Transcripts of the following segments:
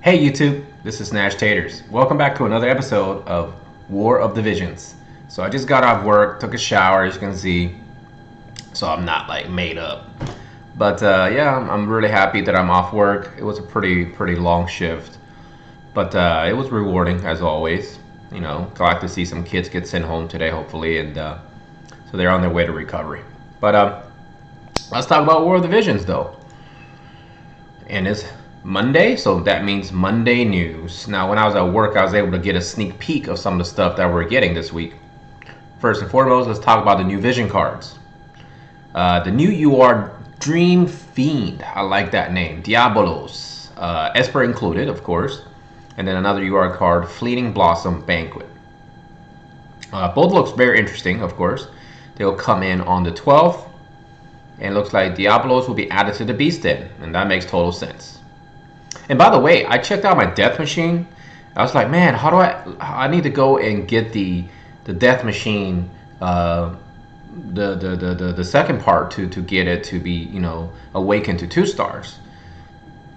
Hey YouTube, this is Nashtaters. Welcome back to another episode of War of the Visions. So I just got off work, took a shower, as you can see, so I'm not like made up. But yeah, I'm really happy that I'm off work. It was a pretty long shift, but it was rewarding as always. You know, glad to see some kids get sent home today, hopefully, and so they're on their way to recovery. But let's talk about War of the Visions though. And it's Monday, so that means Monday news. Now, when I was at work, I was able to get a sneak peek of some of the stuff that we're getting this week. First and foremost, let's talk about the new Vision cards. The new UR Dream Fiend, I like that name. Diablos, Esper included, of course. And then another UR card, Fleeting Blossom Banquet. Both looks very interesting, of course. They'll come in on the 12th. And it looks like Diablos will be added to the Beast Den, and that makes total sense. And by the way, I checked out my death machine. I was like, man, how do I need to go and get the death machine, the second part to get it to be, you know, awakened to 2 stars.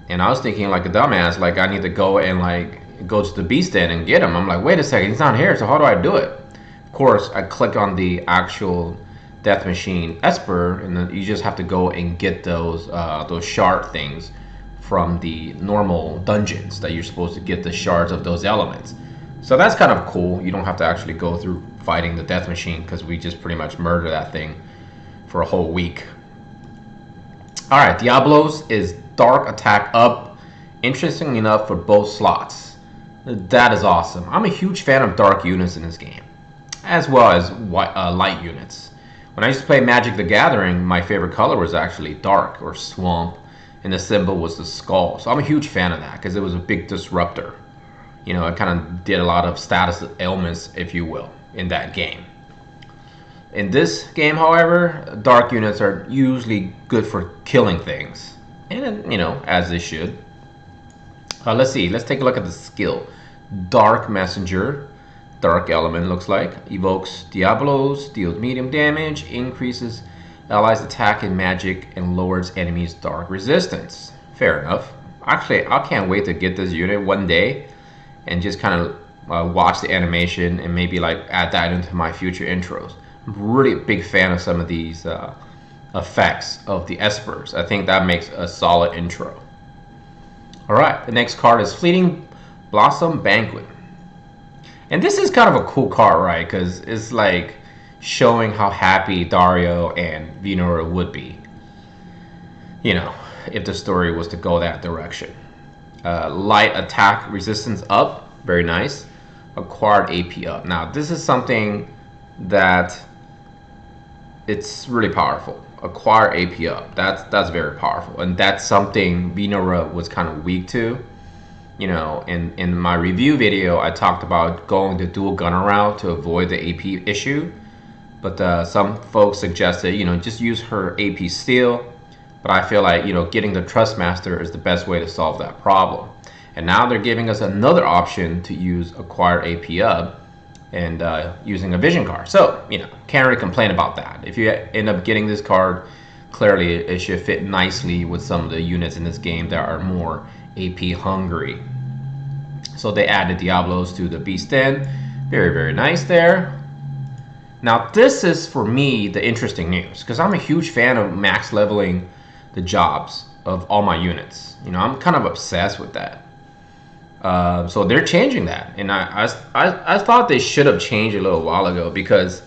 And I was thinking like a dumbass, like I need to go and like go to the Beast Den and get him. I'm like, wait a second, he's not here, so how do I do it? Of course, I click on the actual death machine Esper, and then you just have to go and get those shard things from the normal dungeons that you're supposed to get the shards of those elements. So that's kind of cool. You don't have to actually go through fighting the death machine because we just pretty much murder that thing for a whole week. All right, Diablos is dark attack up, interestingly enough, for both slots. That is awesome. I'm a huge fan of dark units in this game, as well as light units. When I used to play Magic the Gathering, my favorite color was actually dark or swamp, and the symbol was the skull. So I'm a huge fan of that because it was a big disruptor. You know, it kind of did a lot of status ailments, if you will, in that game. In this game, however, dark units are usually good for killing things, and you know, as they should. Let's see. Let's take a look at the skill. Dark Messenger. Dark element looks like. Evokes Diablos, deals medium damage, increases allies attack in magic, and lowers enemies dark resistance. Fair enough. Actually, I can't wait to get this unit one day and just kind of watch the animation and maybe like add that into my future intros. I'm really a big fan of some of these effects of the Espers. I think that makes a solid intro. Alright, the next card is Fleeting Blossom Banquet. And this is kind of a cool card, right? Because it's like showing how happy Dario and Venora would be, you know, if the story was to go that direction. Light attack resistance up, very nice. Acquired AP up. Now, this is something that it's really powerful. Acquire AP up. That's very powerful, and that's something Venora was kind of weak to. You know, in my review video, I talked about going the dual gunner route to avoid the AP issue. But some folks suggested, you know, just use her AP steal. But I feel like, you know, getting the Trustmaster is the best way to solve that problem. And now they're giving us another option to use acquired AP up and using a vision card. So, you know, can't really complain about that. If you end up getting this card, clearly it should fit nicely with some of the units in this game that are more AP hungry. So they added Diablos to the Beast Den. Very nice there. Now this is for me the interesting news, because I'm a huge fan of max leveling the jobs of all my units. You know, I'm kind of obsessed with that. So they're changing that, and I thought they should have changed a little while ago, because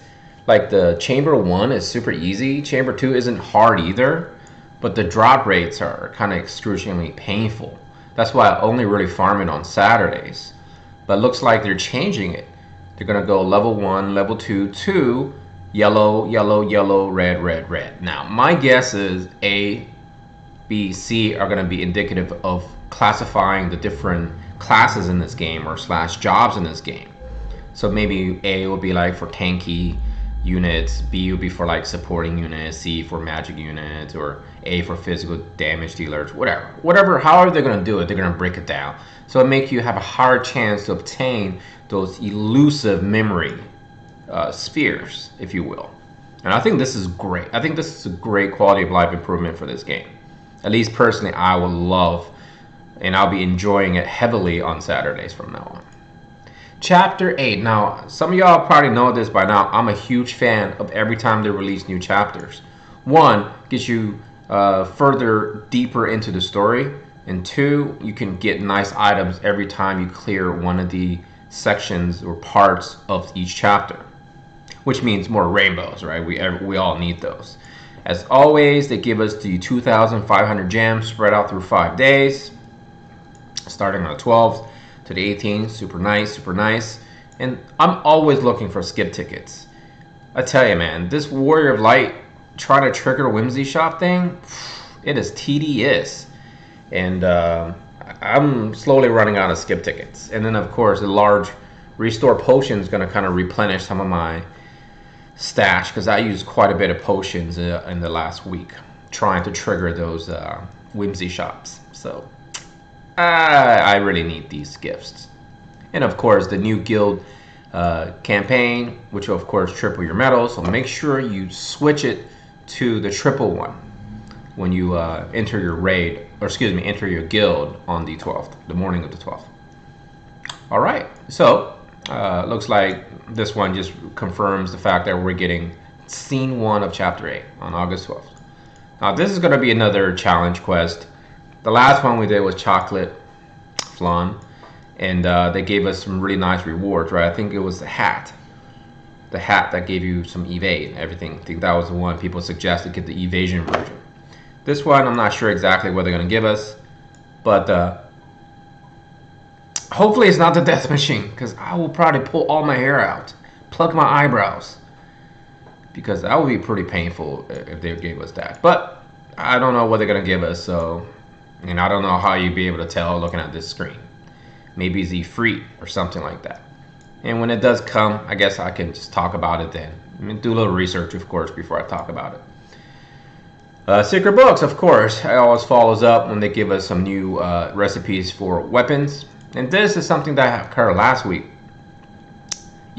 like the Chamber 1 is super easy, Chamber 2 isn't hard either, but the drop rates are kind of excruciatingly painful. That's why I only really farm it on Saturdays. But it looks like they're changing it. They're going to go level 1, level 2, 2, yellow, yellow, yellow, red, red, red. Now, my guess is A, B, C are going to be indicative of classifying the different classes in this game or slash jobs in this game. So maybe A will be like for tanky units, B will be for like supporting units, C for magic units, or A for physical damage dealers, whatever, however they're going to do it, they're going to break it down. So it makes you have a higher chance to obtain those elusive memory spheres, if you will. And I think this is great. I think this is a great quality of life improvement for this game. At least personally, I would love and I'll be enjoying it heavily on Saturdays from now on. Chapter 8. Now, some of y'all probably know this by now. I'm a huge fan of every time they release new chapters. One, gets you further deeper into the story, and two, you can get nice items every time you clear one of the sections or parts of each chapter, which means more rainbows, right? We all need those. As always, they give us the 2,500 gems spread out through 5 days, starting on the 12th to the 18th. Super nice, super nice. And I'm always looking for skip tickets. I tell you, man, this Warrior of Light trying to trigger Whimsy Shop thing, it is tedious. And I'm slowly running out of skip tickets. And then, of course, the large restore potion is going to kind of replenish some of my stash, because I used quite a bit of potions in the last week trying to trigger those Whimsy Shops. So I really need these gifts. And of course, the new guild campaign, which will of course triple your medals. So make sure you switch it to the triple one when you enter your raid, or excuse me, enter your guild on the 12th, the morning of the 12th. All right, so looks like this one just confirms the fact that we're getting scene 1 of chapter 8 on August 12th. Now this is going to be another challenge quest. The last one we did was chocolate flan, and they gave us some really nice rewards, right? I think it was the hat that gave you some evade and everything. I think that was the one people suggested, get the evasion version. This one I'm not sure exactly what they're going to give us, but hopefully it's not the death machine, because I will probably pull all my hair out, pluck my eyebrows, because that would be pretty painful if they gave us that. But I don't know what they're going to give us, so, and I don't know how you'd be able to tell looking at this screen. Maybe it's free or something like that. And when it does come, I guess I can just talk about it then. I mean, do a little research, of course, before I talk about it. Secret books, of course, it always follows up when they give us some new recipes for weapons. And this is something that occurred last week.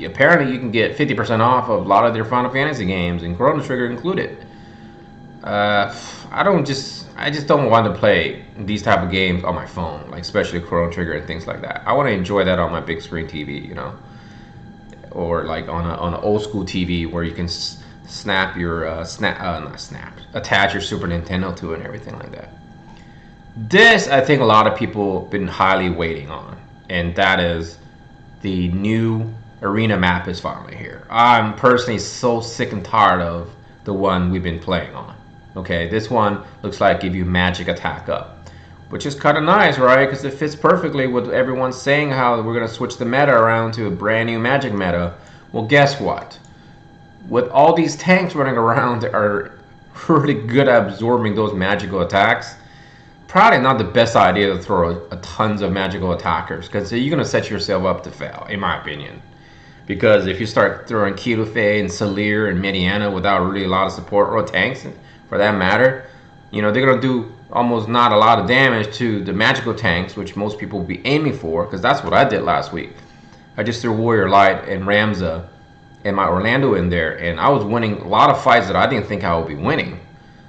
Apparently, you can get 50% off of a lot of their Final Fantasy games, and Chrono Trigger included. I just don't want to play these type of games on my phone, like especially Chrono Trigger and things like that. I want to enjoy that on my big screen TV, you know, or like on an old school TV where you can snap your attach your Super Nintendo to it and everything like that. This, I think a lot of people have been highly waiting on, and that is the new arena map is finally here. I'm personally so sick and tired of the one we've been playing on. Okay, this one looks like give you magic attack up, which is kind of nice, right? Because it fits perfectly with everyone saying how we're going to switch the meta around to a brand new magic meta. Well, guess what? With all these tanks running around that are really good at absorbing those magical attacks, probably not the best idea to throw a tons of magical attackers, because you're going to set yourself up to fail, in my opinion. Because if you start throwing Kilofe and Salir and Mediana without really a lot of support, or tanks for that matter, you know, they're going to do almost not a lot of damage to the magical tanks, which most people will be aiming for, because that's what I did last week. I just threw Warrior Light and Ramza and my Orlando in there, and I was winning a lot of fights that I didn't think I would be winning.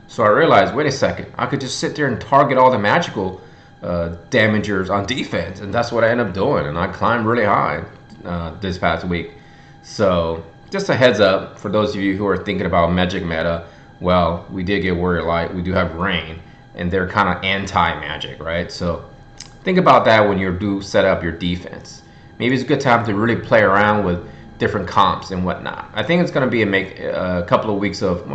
So I realized, wait a second, I could just sit there and target all the magical damagers on defense, and that's what I ended up doing, and I climbed really high this past week. So just a heads up for those of you who are thinking about magic meta. Well, we did get Warrior Light, we do have Rain, and they're kind of anti-magic, right? So think about that when you do set up your defense. Maybe it's a good time to really play around with different comps and whatnot. I think it's going to be a couple of weeks of,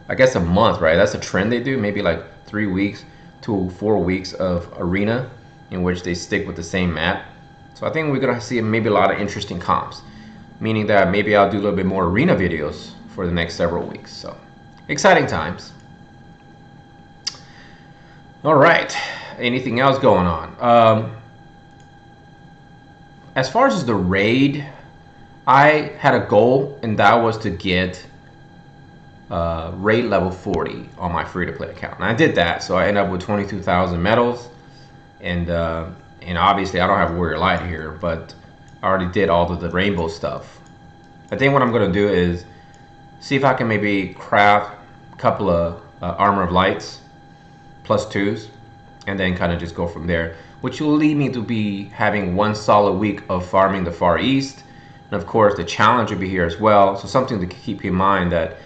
I guess a month, right? That's a trend they do, maybe like 3 weeks to 4 weeks of arena in which they stick with the same map. So I think we're going to see maybe a lot of interesting comps, meaning that maybe I'll do a little bit more arena videos for the next several weeks. So exciting times. All right, anything else going on? As far as the raid, I had a goal, and that was to get raid level 40 on my free-to-play account, and I did that. So I ended up with 22,000 medals, and obviously I don't have Warrior Light here, but I already did all of the rainbow stuff. I think what I'm going to do is see if I can maybe craft a couple of Armor of Lights +2s, and then kind of just go from there, which will lead me to be having one solid week of farming the Far East. And of course, the challenge will be here as well. So something to keep in mind, that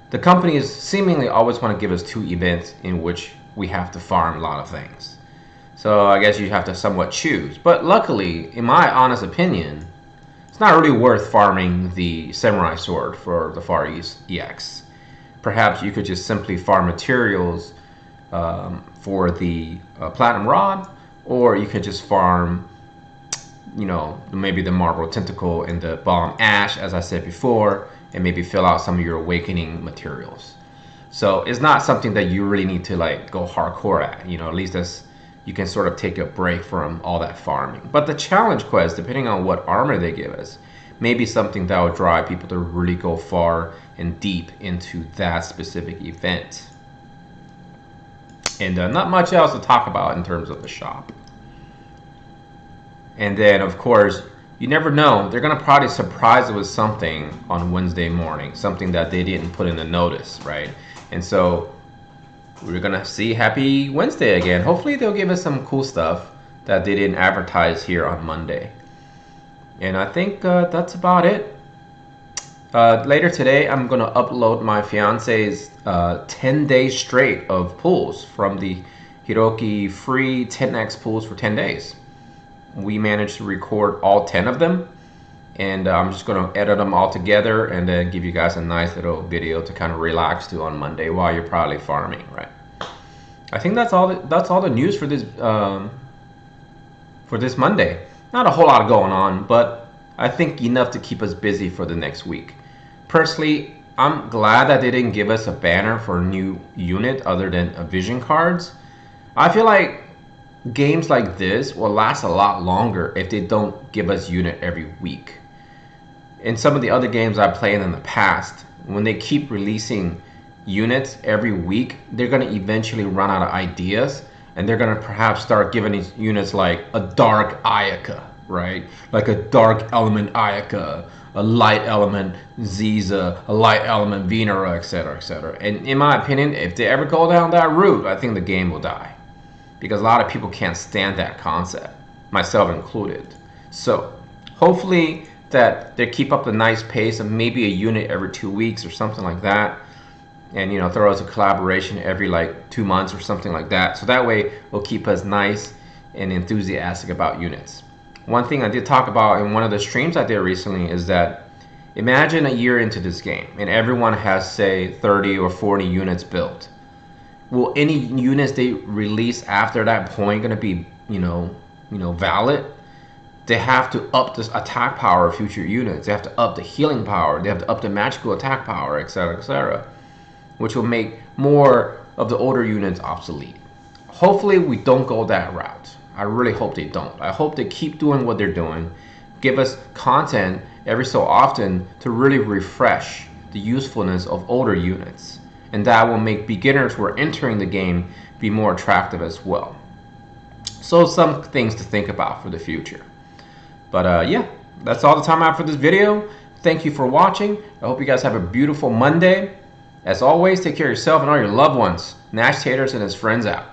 the companies seemingly always want to give us 2 events in which we have to farm a lot of things. So I guess you have to somewhat choose. But luckily, in my honest opinion, it's not really worth farming the Samurai Sword for the Far East EX. Perhaps you could just simply farm materials for the Platinum Rod, or you could just farm, you know, maybe the Marble Tentacle and the Bomb Ash, as I said before, and maybe fill out some of your Awakening materials. So it's not something that you really need to like go hardcore at, you know, at least as you can sort of take a break from all that farming. But the challenge quest, depending on what armor they give us, may be something that will drive people to really go far and deep into that specific event. And not much else to talk about in terms of the shop. And then, of course, you never know. They're going to probably surprise us with something on Wednesday morning, something that they didn't put in the notice, right? And so we're going to see Happy Wednesday again. Hopefully they'll give us some cool stuff that they didn't advertise here on Monday. And I think that's about it. Later today, I'm going to upload my fiance's 10 days straight of pulls from the Hiroki free 10x pulls for 10 days. We managed to record all 10 of them, and I'm just going to edit them all together and then give you guys a nice little video to kind of relax to on Monday while you're probably farming, right? I think that's all the news for this Monday. Not a whole lot going on, but I think enough to keep us busy for the next week. Personally, I'm glad that they didn't give us a banner for a new unit other than vision cards. I feel like games like this will last a lot longer if they don't give us unit every week. In some of the other games I've played in the past, when they keep releasing units every week, they're going to eventually run out of ideas, and they're going to perhaps start giving these units like a dark Ayaka, right? Like a dark element Ayaka, a light element Ziza, a light element Venera, etc., etc. And in my opinion, if they ever go down that route, I think the game will die, because a lot of people can't stand that concept, myself included. So hopefully that they keep up the nice pace of maybe a unit every 2 weeks or something like that, and you know, throw us a collaboration every like 2 months or something like that, so that way it'll keep us nice and enthusiastic about units. One thing I did talk about in one of the streams I did recently is that imagine a year into this game and everyone has, say, 30 or 40 units built. Will any units they release after that point going to be, you know, valid? They have to up the attack power of future units. They have to up the healing power. They have to up the magical attack power, etc., etc., which will make more of the older units obsolete. Hopefully we don't go that route. I really hope they don't. I hope they keep doing what they're doing, give us content every so often to really refresh the usefulness of older units, and that will make beginners who are entering the game be more attractive as well. So some things to think about for the future. But yeah, that's all the time I have for this video. Thank you for watching. I hope you guys have a beautiful Monday. As always, take care of yourself and all your loved ones. Nashtaters and his friends out.